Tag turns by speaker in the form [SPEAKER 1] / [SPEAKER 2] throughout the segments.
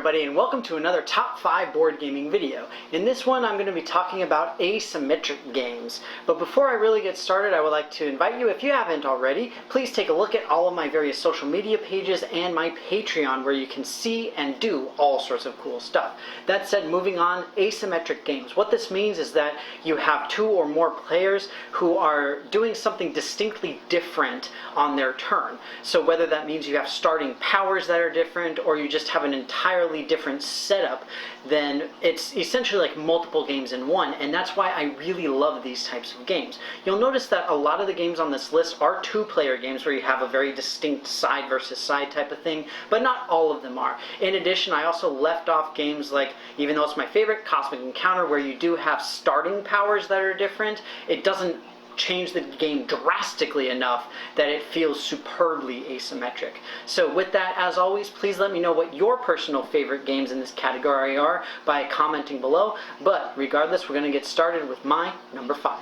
[SPEAKER 1] everybody, and welcome to another Top 5 board gaming video. In this one I'm going to be talking about asymmetric games. But before I really get started, I would like to invite you, if you haven't already, please take a look at all of my various social media pages and my Patreon where you can see and do all sorts of cool stuff. That said, moving on, asymmetric games. What this means is that you have two or more players who are doing something distinctly different on their turn. So whether that means you have starting powers that are different or you just have an entirely different setup, then it's essentially like multiple games in one, and that's why I really love these types of games. You'll notice that a lot of the games on this list are two-player games where you have a very distinct side versus side type of thing, but not all of them are. In addition, I also left off games like, even though it's my favorite, Cosmic Encounter, where you do have starting powers that are different. It doesn't change the game drastically enough that it feels superbly asymmetric. So with that, as always, please let me know what your personal favorite games in this category are by commenting below. But regardless, we're going to get started with my number 5.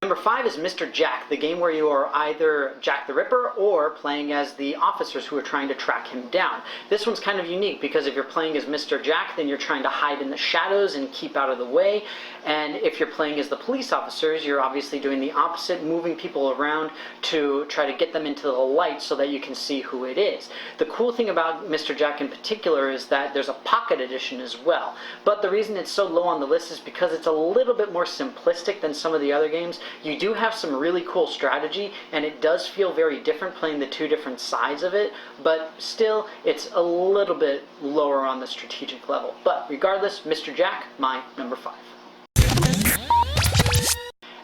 [SPEAKER 1] Number 5 is Mr. Jack, the game where you are either Jack the Ripper or playing as the officers who are trying to track him down. This one's kind of unique because if you're playing as Mr. Jack, then you're trying to hide in the shadows and keep out of the way. And if you're playing as the police officers, you're obviously doing the opposite, moving people around to try to get them into the light so that you can see who it is. The cool thing about Mr. Jack in particular is that there's a pocket edition as well. But the reason it's so low on the list is because it's a little bit more simplistic than some of the other games. You do have some really cool strategy, and it does feel very different playing the two different sides of it, but still, it's a little bit lower on the strategic level. But regardless, Mr. Jack, my number 5.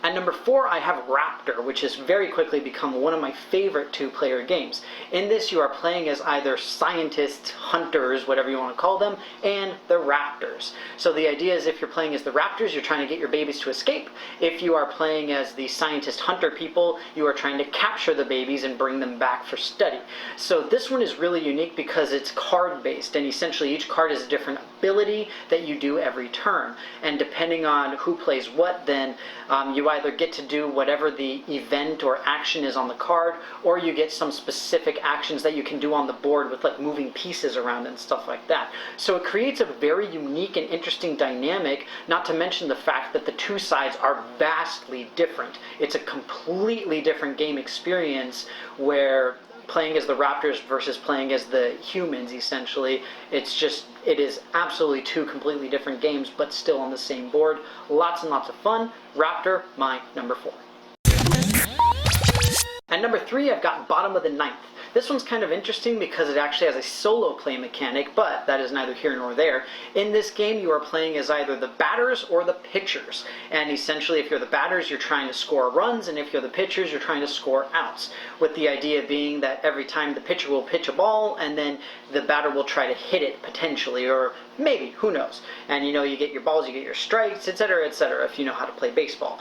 [SPEAKER 1] At number 4, I have Raptor, which has very quickly become one of my favorite two-player games. In this, you are playing as either scientists, hunters, whatever you want to call them, and the Raptors. So the idea is if you're playing as the Raptors, you're trying to get your babies to escape. If you are playing as the scientist hunter people, you are trying to capture the babies and bring them back for study. So this one is really unique because it's card-based, and essentially each card is a different ability that you do every turn. And depending on who plays what, then you either get to do whatever the event or action is on the card, or you get some specific actions that you can do on the board with like moving pieces around and stuff like that. So it creates a very unique and interesting dynamic, not to mention the fact that the two sides are vastly different. It's a completely different game experience where playing as the Raptors versus playing as the humans, essentially, it is absolutely two completely different games, but still on the same board. Lots and lots of fun. Raptor, my number 4. At number 3, I've got Bottom of the Ninth. This one's kind of interesting because it actually has a solo play mechanic, but that is neither here nor there. In this game, you are playing as either the batters or the pitchers. And essentially, if you're the batters, you're trying to score runs, and if you're the pitchers, you're trying to score outs. With the idea being that every time the pitcher will pitch a ball, and then the batter will try to hit it potentially, or maybe, who knows. And you get your balls, you get your strikes, etc., etc., if you know how to play baseball.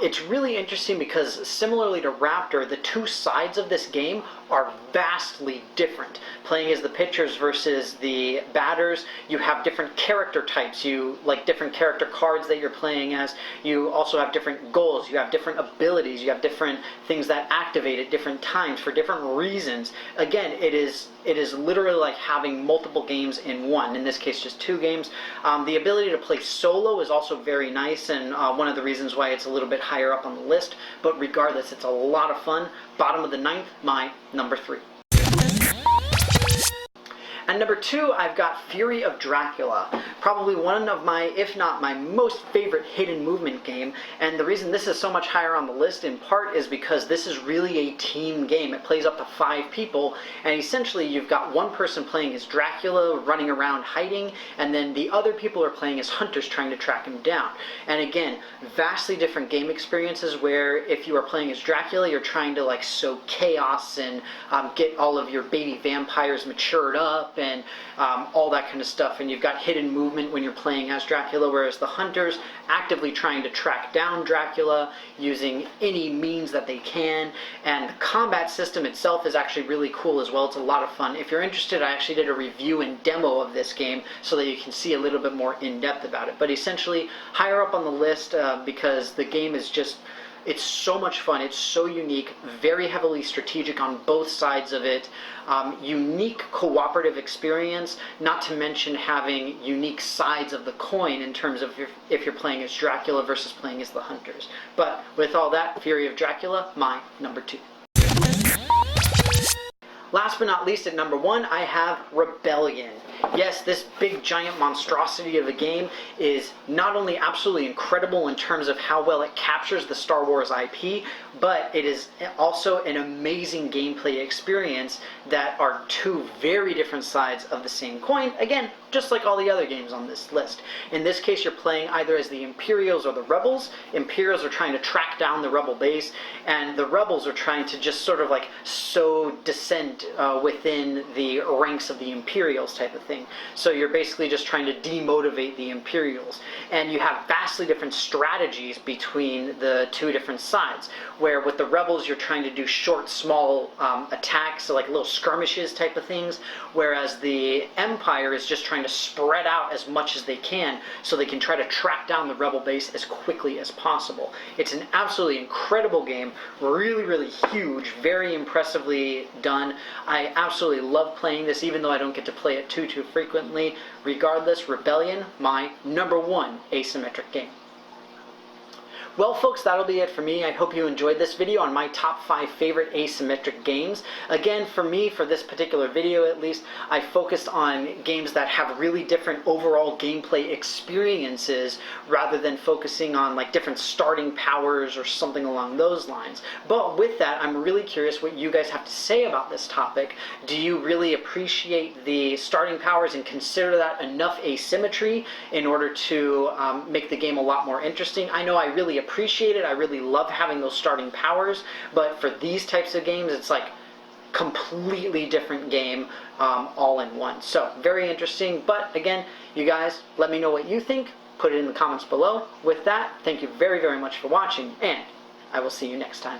[SPEAKER 1] It's really interesting because similarly to Raptor, the two sides of this game are vastly different. Playing as the pitchers versus the batters, you have different character types, you like different character cards that you're playing as, you also have different goals, you have different abilities, you have different things that activate at different times for different reasons. Again, it is literally like having multiple games in one, in this case just 2 games. The ability to play solo is also very nice, and one of the reasons why it's a little bit higher up on the list, but regardless, it's a lot of fun. Bottom of the ninth, my number 3. At number 2, I've got Fury of Dracula, probably one of my, if not my most favorite hidden movement game, and the reason this is so much higher on the list in part is because this is really a team game. It plays up to 5 people, and essentially you've got one person playing as Dracula, running around hiding, and then the other people are playing as hunters trying to track him down. And again, vastly different game experiences where if you are playing as Dracula, you're trying to like sow chaos and get all of your baby vampires matured up, and all that kind of stuff. And you've got hidden movement when you're playing as Dracula, whereas the hunters actively trying to track down Dracula using any means that they can. And the combat system itself is actually really cool as well. It's a lot of fun. If you're interested, I actually did a review and demo of this game so that you can see a little bit more in depth about it. But essentially higher up on the list because the game is just It's so much fun. It's so unique, very heavily strategic on both sides of it. Unique cooperative experience, not to mention having unique sides of the coin in terms of if you're playing as Dracula versus playing as the Hunters. But with all that, Fury of Dracula, my number 2. Last but not least, at number 1, I have Rebellion. Yes, this big giant monstrosity of a game is not only absolutely incredible in terms of how well it captures the Star Wars IP, but it is also an amazing gameplay experience that are two very different sides of the same coin. Again, just like all the other games on this list. In this case, you're playing either as the Imperials or the Rebels. Imperials are trying to track down the Rebel base, and the Rebels are trying to just sort of like sow dissent within the ranks of the Imperials type of thing. So you're basically just trying to demotivate the Imperials. And you have vastly different strategies between the two different sides, where with the Rebels you're trying to do short, small attacks, so like little skirmishes type of things, whereas the Empire is just trying to spread out as much as they can so they can try to track down the Rebel base as quickly as possible. It's an absolutely incredible game, really, really huge, very impressively done. I absolutely love playing this, even though I don't get to play it too frequently. Regardless, Rebellion, my number 1 asymmetric game. Well folks, that'll be it for me. I hope you enjoyed this video on my top 5 favorite asymmetric games. Again, for me, for this particular video at least, I focused on games that have really different overall gameplay experiences rather than focusing on like different starting powers or something along those lines. But with that, I'm really curious what you guys have to say about this topic. Do you really appreciate the starting powers and consider that enough asymmetry in order to make the game a lot more interesting? I know I really appreciate it. I really love having those starting powers, but for these types of games, it's like completely different game all in one. So very interesting. But again, you guys, let me know what you think. Put it in the comments below. With that, thank you very, very much for watching, and I will see you next time.